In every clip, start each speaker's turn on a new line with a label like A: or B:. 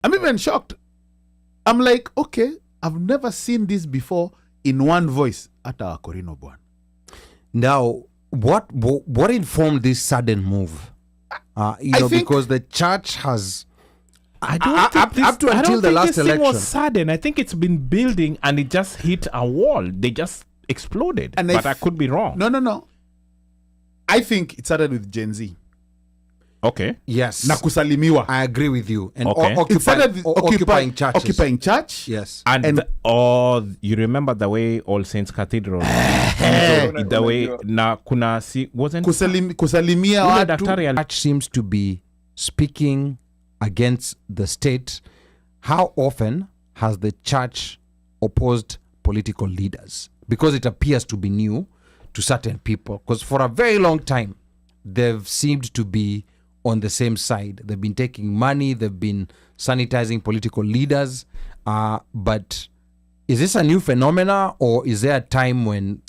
A: I'm even shocked. I'm like, okay, I've never seen this before in one voice. Ata Korino Bwan.
B: Now, what informed this sudden move? Because the church has
C: I don't think
B: up to until the last
C: this thing
B: election
C: was sudden. I think it's been building and it just hit a wall. They just exploded. But I could be wrong.
A: No. I think it started with Gen Z.
C: Okay.
B: Yes.
A: Na kusalimiwa.
B: I agree with you. And
C: Okay.
A: It started with
B: occupying churches.
A: Occupying church.
B: Yes.
C: And you remember the way All Saints Cathedral the way na kuna wasn't
A: Kusalimia
C: ule
A: watu.
C: daktari
B: Church seems to be speaking against the state. How often has the church opposed political leaders? Because it appears to be new to certain people. Because for a very long time, they've seemed to be on the same side. They've been taking money. They've been sanitizing political leaders. But is this a new phenomena, or is there a time when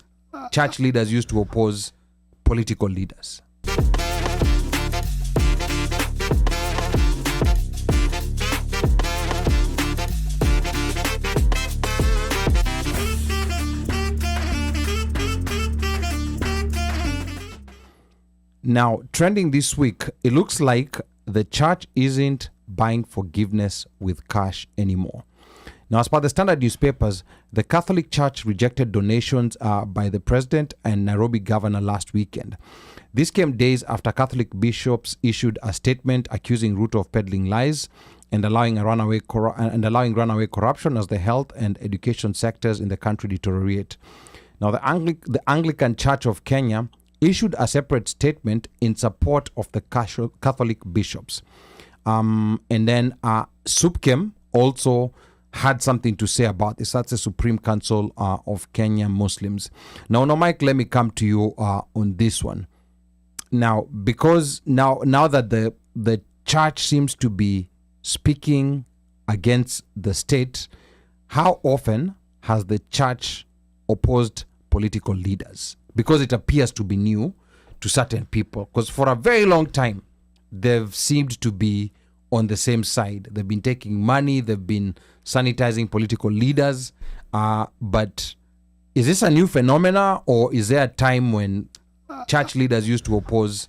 B: church leaders used to oppose political leaders? Now, trending this week, it looks like the church isn't buying forgiveness with cash anymore. Now, as per the Standard newspapers, the Catholic Church rejected donations by the president and Nairobi governor last weekend. This came days after Catholic bishops issued a statement accusing Ruto of peddling lies and allowing runaway corruption as the health and education sectors in the country deteriorate. Now, the Anglican Church of Kenya issued a separate statement in support of the Catholic bishops. And then SUPKEM also had something to say about this. That's the Supreme Council of Kenyan Muslims. Now, Mike, let me come to you on this one. Now, because now that the church seems to be speaking against the state, how often has the church opposed political leaders? Because it appears to be new to certain people. Because for a very long time, they've seemed to be on the same side. They've been taking money. They've been sanitizing political leaders. But is this a new phenomena, or is there a time when church leaders used to oppose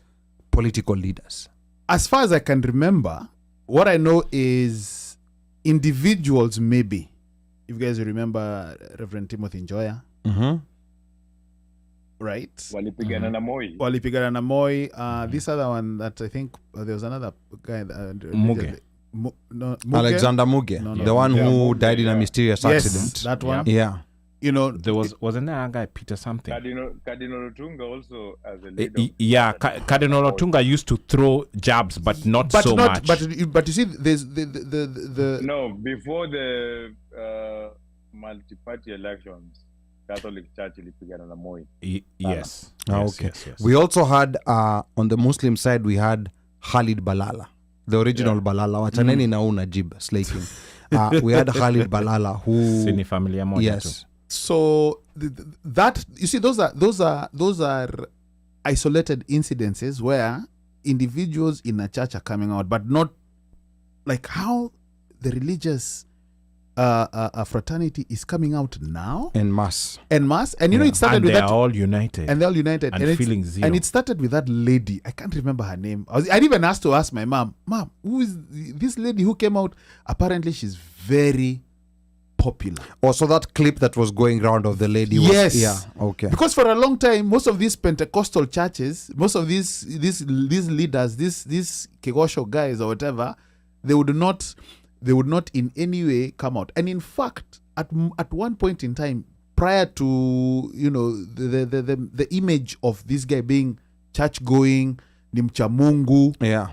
B: political leaders?
A: As far as I can remember, what I know is individuals maybe. If you guys remember Reverend Timothy Njoya.
B: Mm-hmm.
A: Right.
D: Walipigana na Moi.
A: Walipigana na Moi. This other one that I think there was another guy.
C: Muge.
A: Muge.
B: Alexander Muge,
A: No.
B: the one who
D: Muge,
B: died in a mysterious accident.
A: Yes, that one.
B: Yeah.
A: You know,
C: there wasn't there a guy Peter something?
D: Cardinal Otunga also as a leader.
C: Cardinal Otunga used to throw jabs, but not so much.
A: But you see, there's the
D: No, before the multi-party elections, Catholic Church ilipigana na Moi.
C: Yes.
B: Okay.
C: Yes.
B: We also had on the Muslim side, we had Khalid Balala, the original Balala. Wachaneni na Najib slaking. We had Khalid Balala who
C: Sini familia moja
B: yes.
C: tu.
A: So that you see, those are isolated incidences where individuals in a church are coming out, but not like how the religious fraternity is coming out now
B: en masse.
A: And you know, it started
C: and
A: with
C: they're
A: that,
C: all united.
A: and they're all united,
C: and feeling zero.
A: And it started with that lady. I can't remember her name. I even asked to ask my mom, who is this lady who came out? Apparently, she's very popular.
B: Also, that clip that was going around of the lady.
A: Yes.
B: Yeah. Okay.
A: Because for a long time, most of these Pentecostal churches, most of these leaders, these Kegosho guys or whatever, they would not in any way come out. And in fact, at one point in time, prior to, you know, the image of this guy being church going, Nimcha Mungu,
B: Yeah.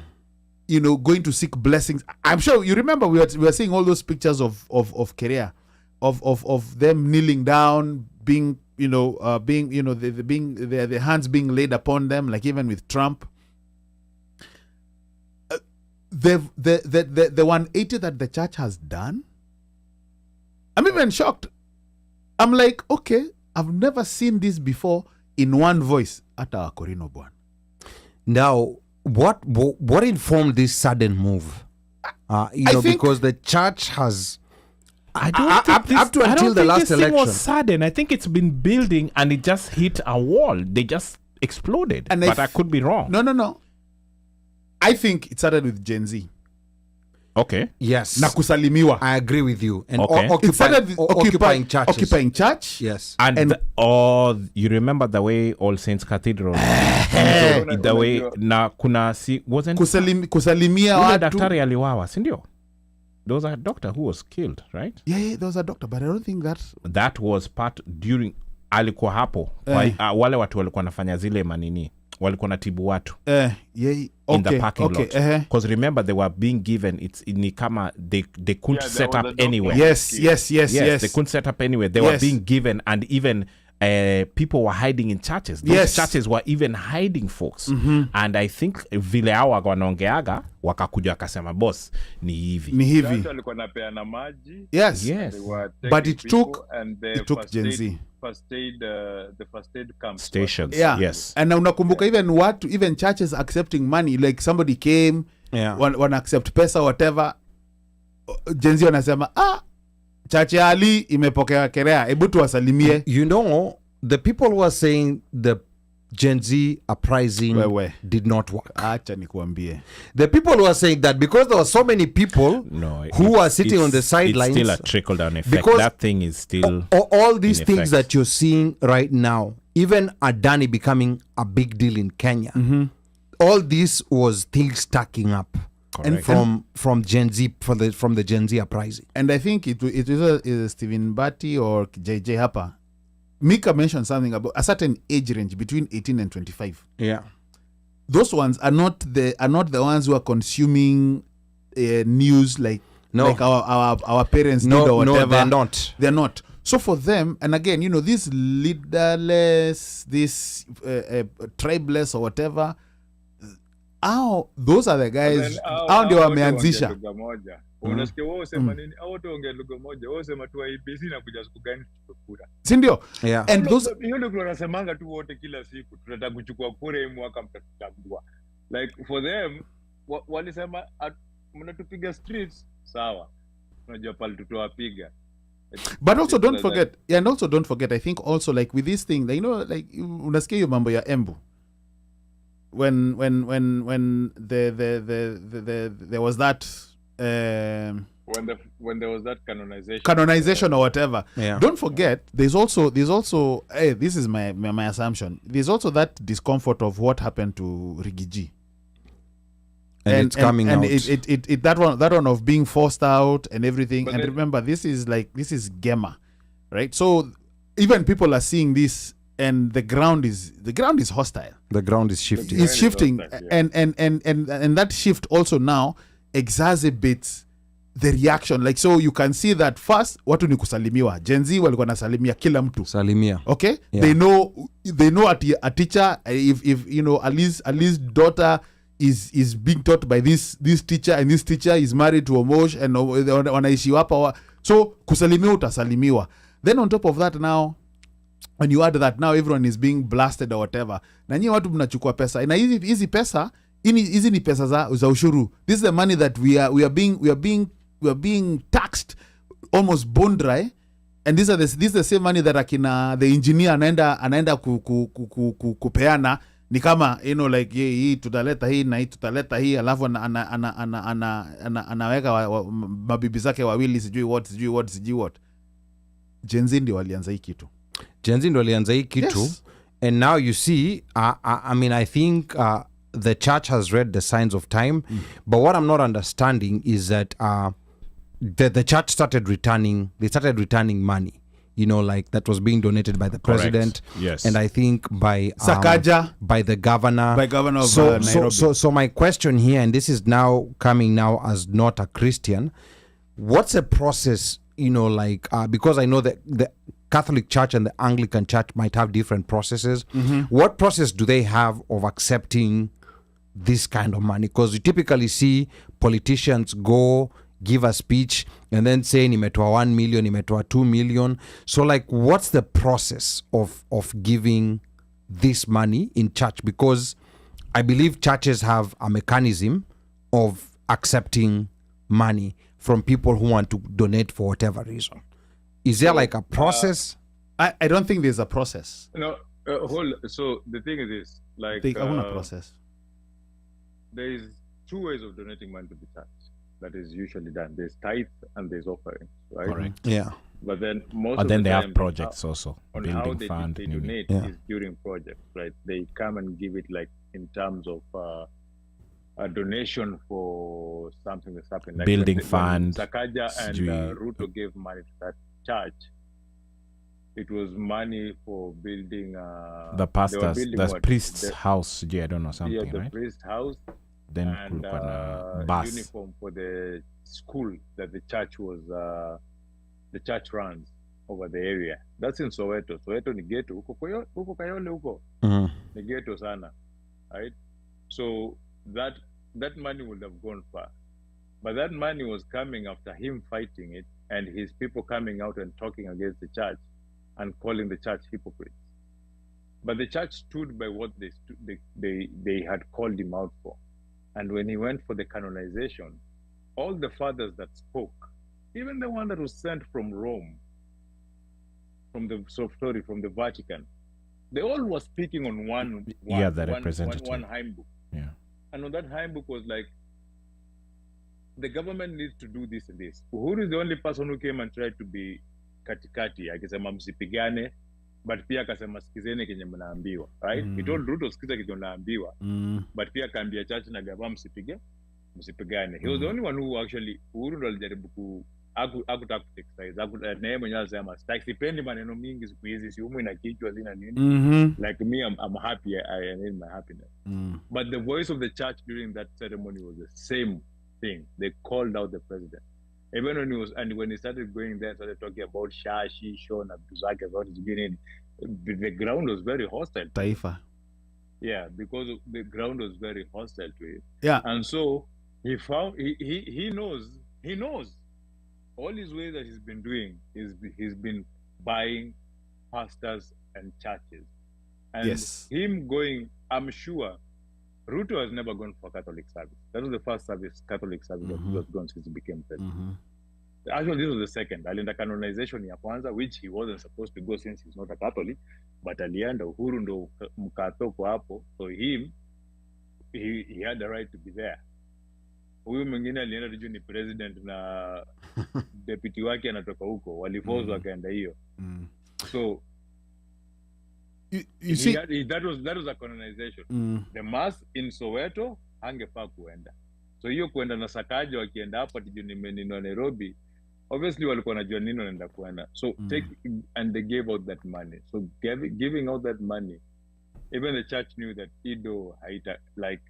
A: you know, going to seek blessings. I'm sure you remember we were seeing all those pictures of Kerea, of them kneeling down, being, you know, their hands being laid upon them, like even with Trump. The 180 that the church has done, I'm even shocked. I'm like, okay, I've never seen this before in one voice. Ata Korino Bwan.
B: Now, what informed this sudden move? Because the church has
C: I don't
B: up
C: think
B: to
C: I
B: until
C: don't
B: the
C: think
B: last
C: this thing
B: election.
C: was sudden. I think it's been building and it just hit a wall. They just exploded.
A: And
C: but I could be wrong.
A: No. I think it started with Gen Z.
C: Okay.
B: yes,
A: Na kusalimiwa.
B: I agree with you. And
C: Okay.
A: It started with
B: occupying churches.
A: Occupying church.
B: Yes.
C: And you remember the way All Saints Cathedral the way na kuna wasn't
A: Kusalimia
C: ule
A: watu.
C: daktari aliwawa, si ndio? There was a doctor who was killed, right?
A: Yeah, there was a doctor, but I don't think
C: That was part during alikuwa hapo. Wale watu walikuwa nafanya zile manini. Walikuwa natibu watu.
A: In
C: the parking lot. Because remember they were being given ni kama they couldn't set up anywhere.
A: Yes.
C: They couldn't set up anywhere. They were being given, and even people were hiding in churches. Those churches were even hiding folks. And I think vile hao wanaongeaga wakakuja wakasema boss ni hivi.
D: Walikuwa napeana maji.
A: Yes. But it took Gen Z.
D: The first aid camp
C: stations. Yes.
A: And unakumbuka even churches accepting money, like somebody came, wana accept pesa whatever. Gen Z wanasema church ya Ali imepokea kerea, hebu tuwasalimie.
B: The people were saying the Gen Z uprising did not work.
A: Acha nikuambie.
B: The people were saying that because there were so many people who are sitting on the sidelines.
C: It's still a trickle down effect.
B: Because
C: that thing is still
B: all these things that you're seeing right now, even Adani becoming a big deal in Kenya, all this was things stacking up.
C: Correct.
B: And from Gen Z, from the Gen Z uprising.
A: And I think it was Stephen Batty or JJ Hapa. Mika mentioned something about a certain age range between 18 and 25.
B: Yeah.
A: Those ones are not the ones who are consuming news like our parents did or whatever.
B: No, they're not.
A: So for them, and again, this leaderless, this tribeless or whatever, those are the guys. Ndio wameanzisha.
D: Unasikia wao sema nini? Au tuongee lugha moja. Wao sema tu IBC na kuja siku gani tutakura.
A: Si ndio?
B: Yeah.
A: And those
D: hiyo ndio wanasemanga tu wote kila siku tunataka kuchukua kura hii mwaka mtatutambua. Like for them walisema mnatupiga streets sawa. Unajua pale tutawapiga.
A: But also don't forget, I think also like with this thing, like, unasikia hiyo mambo ya Embu. When there was that
D: when there was that
A: canonization or whatever, don't forget there's also this is my assumption, there's also that discomfort of what happened to Rigiji,
B: and it's coming out,
A: it that one of being forced out and everything. But remember, this is Gema, right? So even people are seeing this, and the ground is hostile.
B: The ground is shifting.
A: It's shifting, and that shift also now exacerbates the reaction. Like, so you can see that first watu ni kusalimiwa. Gen Z walikuwa nasalimia kila mtu.
B: Salimia.
A: Okay?
B: Yeah.
A: They know a teacher, if Ali's daughter is being taught by this teacher, and this teacher is married to Omosh, and wanaishi hapa. So kusalimiwa utasalimiwa. Then on top of that, now when you add that, now everyone is being blasted or whatever. Na nyinyi watu mnachukua pesa. Na hizi pesa, hizi ni pesa za ushuru. This is the money that we are being taxed almost bone dry, and this is the same money that the engineer anaenda kupeana, ni kama like hii tutaleta hii na hii tutaleta hii, alafu anaweka mabibi zake wawili sijui what. Gen Z ndio walianza hii kitu.
B: Yes. And now you see, I mean, I think the church has read the signs of time, but what I'm not understanding is that the church started returning money, like that was being donated by the president.
C: Yes.
B: And I think by
A: Sakaja,
B: by the governor.
A: By governor of Nairobi.
B: So my question here, and this is now coming now as not a Christian, what's the process, because I know that the Catholic Church and the Anglican Church might have different processes. What process do they have of accepting this kind of money? Because you typically see politicians go give a speech and then say nimetoa 1 million, nimetoa 2 million. So what's the process of giving this money in church? Because I believe churches have a mechanism of accepting money from people who want to donate for whatever reason? Is there like a process?
A: I don't think there's a process.
D: No, so the thing is this, like,
A: I want a process.
D: There is 2 ways of donating money to the church that is usually done. There's tithe and there's offering, right?
C: Correct.
B: Yeah.
D: But then most
C: But
D: of
C: then
D: the
C: they
D: time,
C: have projects also,
D: on
C: building
D: how they
C: fund.
D: donate
B: Yeah.
D: is during projects, right? They come and give it like in terms of a donation for something that's happened. Like
C: Building
D: when
C: fund,
D: Sakaja and
C: sijui-
D: Ruto gave money to that church. It was money for building
C: the
D: they were
C: pastors,
D: building
C: the
D: what?
C: priest's
D: The-
C: house, I don't know, something,
D: yeah, the
C: right?
D: priest house
C: Then
D: and
C: kulikuwa na bus.
D: uniform for the school that the church was the church runs over the area. That's in Soweto. Soweto ni ghetto. Huko Kayole huko ni ghetto sana, right? So that money would have gone far, but that money was coming after him fighting it and his people coming out and talking against the church and calling the church hypocrites. But the church stood by what they had called him out for. And when he went for the canonization, all the fathers that spoke, even the one that was sent from Rome, from the Vatican, they all were speaking on one
C: representative.
D: hymn book.
C: Yeah.
D: And on that hymn book was like, the government needs to do this and this. Uhuru is the only person who came and tried to be katikati, akisema msipigane, but pia akasema sikizeni kenye mnaambiwa, right? He told Ruto sikiza kenye mnaambiwa, but pia akaambia church na gava msipigane. He was the only one who actually, Uhuru ndo alijaribu hakutaka kuexercise, na yeye mwenyewe alisema sipendi maneno mingi siku hizi, siumu ina kichwa zina nini. Like me, I'm happy, I need my happiness. But the voice of the church during that ceremony was the same thing. They called out the president. Even when he started going there, started talking about Shashi, Shon, Abduzaki, about his beginning, the ground was very hostile.
A: Taifa.
D: Yeah, because the ground was very hostile to it.
A: Yeah.
D: And so he knows all his ways that he's been doing is he's been buying pastors and churches. And
A: Yes.
D: him going, I'm sure Ruto has never gone for Catholic service. That was the first Catholic service that he was gone since he became president. Actually, this was the second. Alienda canonization ya kwanza, which he wasn't supposed to go since he's not a Catholic, but alienda Uhuru ndo mkatoko hapo. So he had the right to be there. Huyu mwingine alienda tujue ni president na deputy wake anatoka huko, walifozwa akaenda hiyo. So
A: you see,
D: that was a colonization. The mass in Soweto hangefaa kuenda. So hiyo kuenda na Sakaja wakienda hapo tujue ni Nairobi, obviously walikuwa wanajua nini wanaenda kuenda. So and they gave out that money. So giving out that money, even the church knew that Ido haita like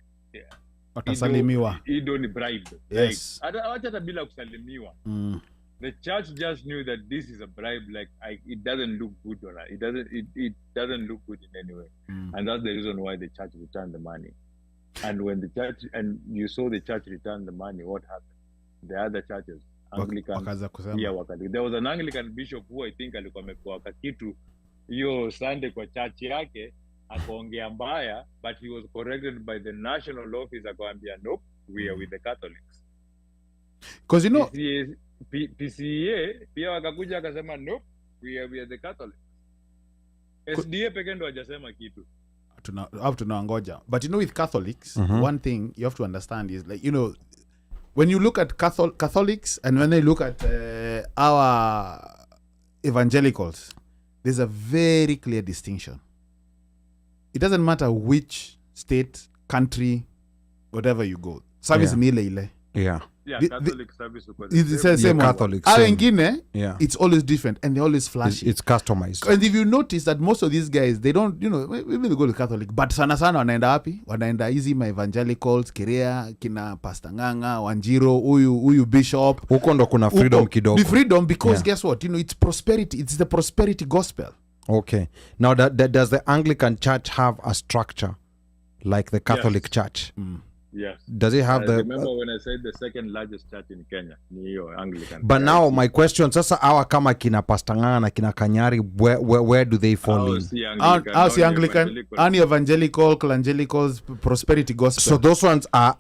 A: watasalimiwa.
D: Ido ni bribe.
A: Yes.
D: Like, hata bila kusalimiwa. The church just knew that this is a bribe. Like it doesn't look good on it. It doesn't look good in any way, and that's the reason why the church returned the money. And when you saw the church return the money, what happened? The other churches, Anglican, there was an Anglican bishop who I think alikuwa amepewa kitu hiyo Sunday kwa church yake, akaongea mbaya, but he was corrected by the national office, akaambia nope, we are with the Catholics.
A: Because you know
D: PCA pia wakakuja akasema nope, we are the Catholics. SDA pekee ndo hajasema kitu.
A: Tunangoja. But you know, with Catholics, one thing you have to understand is, like, you know, when you look at Catholics and when they look at our evangelicals, there's a very clear distinction. It doesn't matter which state, country, whatever you go. Service ni ile.
B: Yeah.
D: Yeah, Catholic service.
A: It's the same
B: Catholic.
A: Yeah. It's always different and they're always flashy.
B: It's customized.
A: And if you notice that most of these guys, they don't, you know, maybe they go to Catholic, but sana wanaenda wapi? Wanaenda hizi ma evangelicals, Kerea, kina Pastor Nganga, Wanjiro, huyu bishop.
B: Huko ndo kuna freedom kidogo.
A: The freedom, because guess what? You know, it's prosperity. It's the prosperity gospel.
B: Okay. Now, does the Anglican Church have a structure like the Catholic Church?
D: Yes.
B: Does it have
D: remember when I said the second largest church in Kenya, ni Anglican.
B: But now my question, sasa awa kama kina Pastor Nganga na kina Kanyari, where do they fall in?
A: How's the Anglican? Any evangelical, evangelicals, prosperity gospel.
B: So those ones are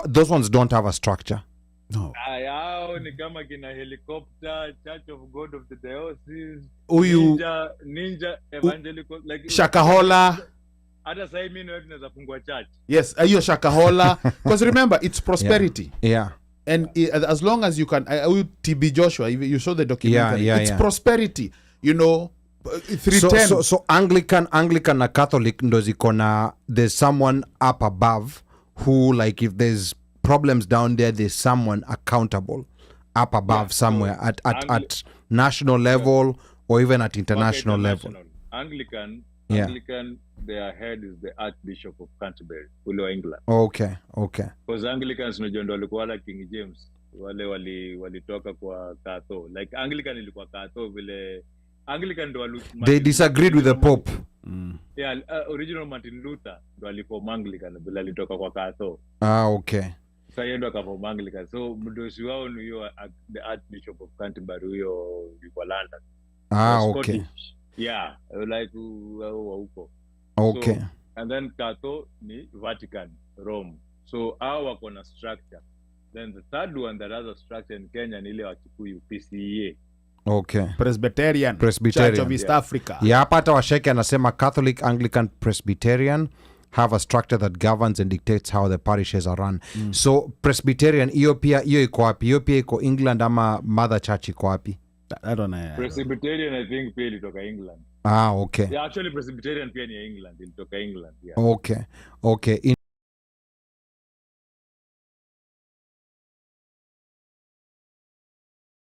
B: those ones don't have a structure.
A: No.
D: Hao ni kama kina Helicopter, Church of God of the Diocese,
A: Huyu
D: Ninja Evangelical, like
A: Shakahola.
D: Hata sasa mimi na tunaweza fungua church.
A: Yes, hiyo Shakahola. Because remember, it's prosperity.
B: Yeah.
A: And as long as you can, TB Joshua, you saw the documentary. It's prosperity, you know. 310.
B: So Anglican na Catholic ndo ziko na, there's someone up above who, like, if there's problems down there, there's someone accountable up above somewhere at national level or even at international level.
D: Anglican, their head is the Archbishop of Canterbury, ule England.
B: Okay.
D: Because Anglicans unajua ndo walikuwa wala King James, wale walitoka kwa Katho. Like Anglican ilikuwa Katho vile Anglican ndo
B: they disagreed with the Pope.
D: Yeah, original Martin Luther ndo aliform Anglican vile alitoka kwa Katho.
B: Okay.
D: Sasa yeye ndo akaform Anglican. So mdosi wao ni huyo the Archbishop of Canterbury, huyo yuko London.
B: Okay.
D: Yeah, like huko.
B: Okay.
D: So, and then Katho ni Vatican, Rome. So hao wako na structure. Then the third one that has a structure in Kenya ni ile wa Kikuyu, PCEA.
B: Okay.
A: Presbyterian Church of East Africa.
B: Yeah, hapa hata Washeke anasema Catholic, Anglican, Presbyterian have a structure that governs and dictates how the parishes are run. So Presbyterian hiyo iko wapi? Hiyo pia iko England ama Mother Church iko wapi?
A: I don't know.
D: Presbyterian I think pia ilitoka England.
B: Okay.
D: Yeah, actually Presbyterian pia ni England, ilitoka England. Yeah.
B: Okay.